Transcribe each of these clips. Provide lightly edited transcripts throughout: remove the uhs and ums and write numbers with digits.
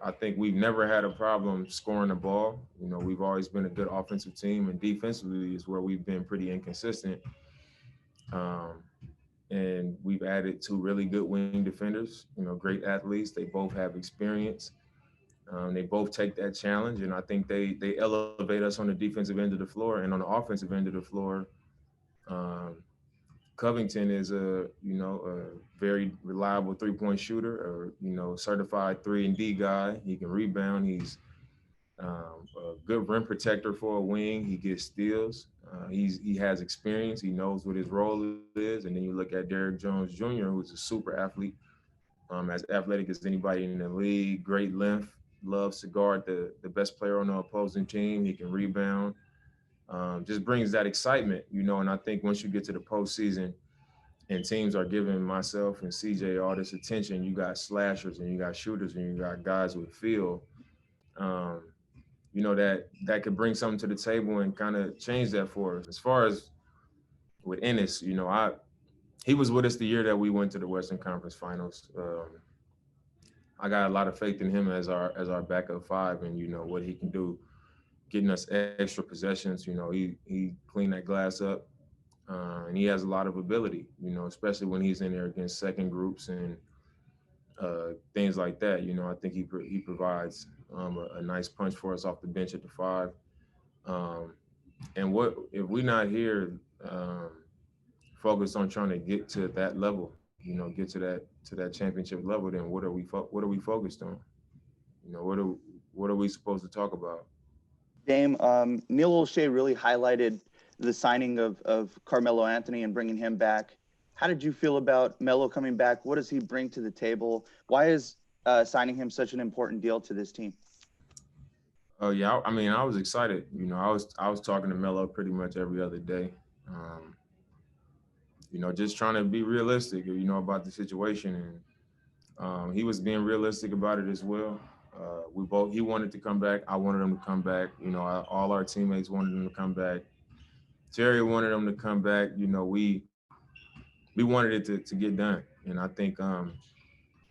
I think we've never had a problem scoring the ball. You know, we've always been a good offensive team, and defensively is where we've been pretty inconsistent. Um, and we've added two really good wing defenders, you know, great athletes. They both have experience. They both take that challenge, and I think they elevate us on the defensive end of the floor. And on the offensive end of the floor, um, Covington is a very reliable 3-point shooter, or certified 3-and-D guy. He can rebound. He's a good rim protector for a wing. He gets steals. He has experience. He knows what his role is. And then you look at Derrick Jones Jr., who's a super athlete, as athletic as anybody in the league. Great length. Loves to guard the best player on the opposing team. He can rebound. Just brings that excitement, And I think once you get to the postseason, and teams are giving myself and CJ all this attention, you got slashers and you got shooters and you got guys with feel. Um, that could bring something to the table and kind of change that for us. As far as with Ennis, he was with us the year that we went to the Western Conference Finals. I got a lot of faith in him as our backup five, and what he can do, getting us extra possessions. He cleaned that glass up, and he has a lot of ability. Especially when he's in there against second groups and things like that. I think he provides a nice punch for us off the bench at the five. Um, and what if we're not here focused on trying to get to that level? Get to that championship level. Then what are we focused on? What are we supposed to talk about? Dame, Neil Olshey really highlighted the signing of Carmelo Anthony and bringing him back. How did you feel about Melo coming back? What does he bring to the table? Why is signing him such an important deal to this team? Oh yeah, I mean, I was excited. I was talking to Melo pretty much every other day. Just trying to be realistic, about the situation, and he was being realistic about it as well. He wanted to come back. I wanted him to come back. All our teammates wanted him to come back. Terry wanted him to come back. We wanted it to get done, and I think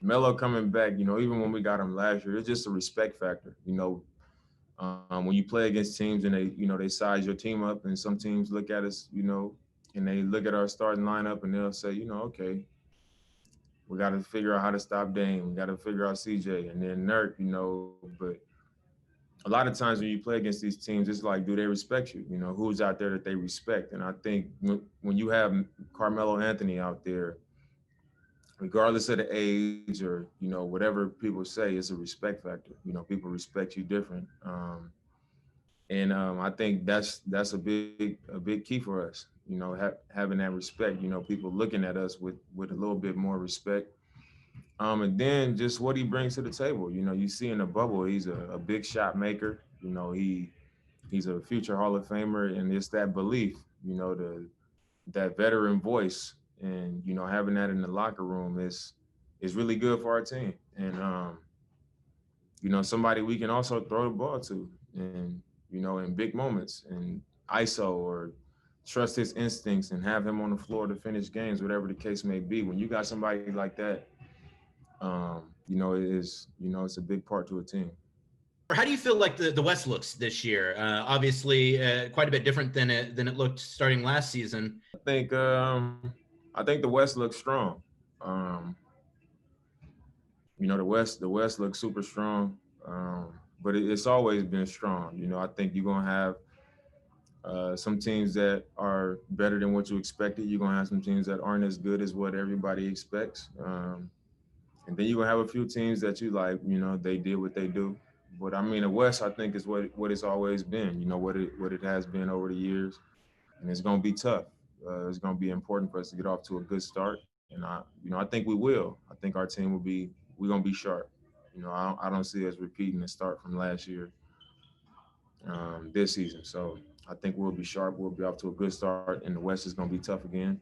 Melo coming back. Even when we got him last year, it's just a respect factor. When you play against teams and they size your team up, and some teams look at us, and they look at our starting lineup and they'll say, okay, we got to figure out how to stop Dame. We got to figure out CJ and then Nurk, But a lot of times when you play against these teams, it's like, do they respect you? Who's out there that they respect? And I think when you have Carmelo Anthony out there, regardless of the age or whatever people say, it's a respect factor. People respect you different, and I think that's a big key for us. Having that respect. People looking at us with a little bit more respect. And then just what he brings to the table. You see in the bubble, he's a big shot maker. He's a future Hall of Famer, and it's that belief. That veteran voice, and having that in the locker room is really good for our team. And somebody we can also throw the ball to, and in big moments, and ISO, or trust his instincts and have him on the floor to finish games, whatever the case may be. When you got somebody like that, it's a big part to a team. How do you feel like the West looks this year? Obviously, quite a bit different than it looked starting last season. I think the West looks strong. The West looks super strong, but it's always been strong. I think you're gonna have some teams that are better than what you expected. You're gonna have some teams that aren't as good as what everybody expects, and then you're gonna have a few teams that you like. They did what they do. But I mean, the West, I think, is what it's always been. What it has been over the years, and it's gonna be tough. It's gonna be important for us to get off to a good start, and I think we will. I think our team we're gonna be sharp. I don't see us repeating the start from last year this season. So I think we'll be sharp. We'll be off to a good start, and the West is gonna be tough again.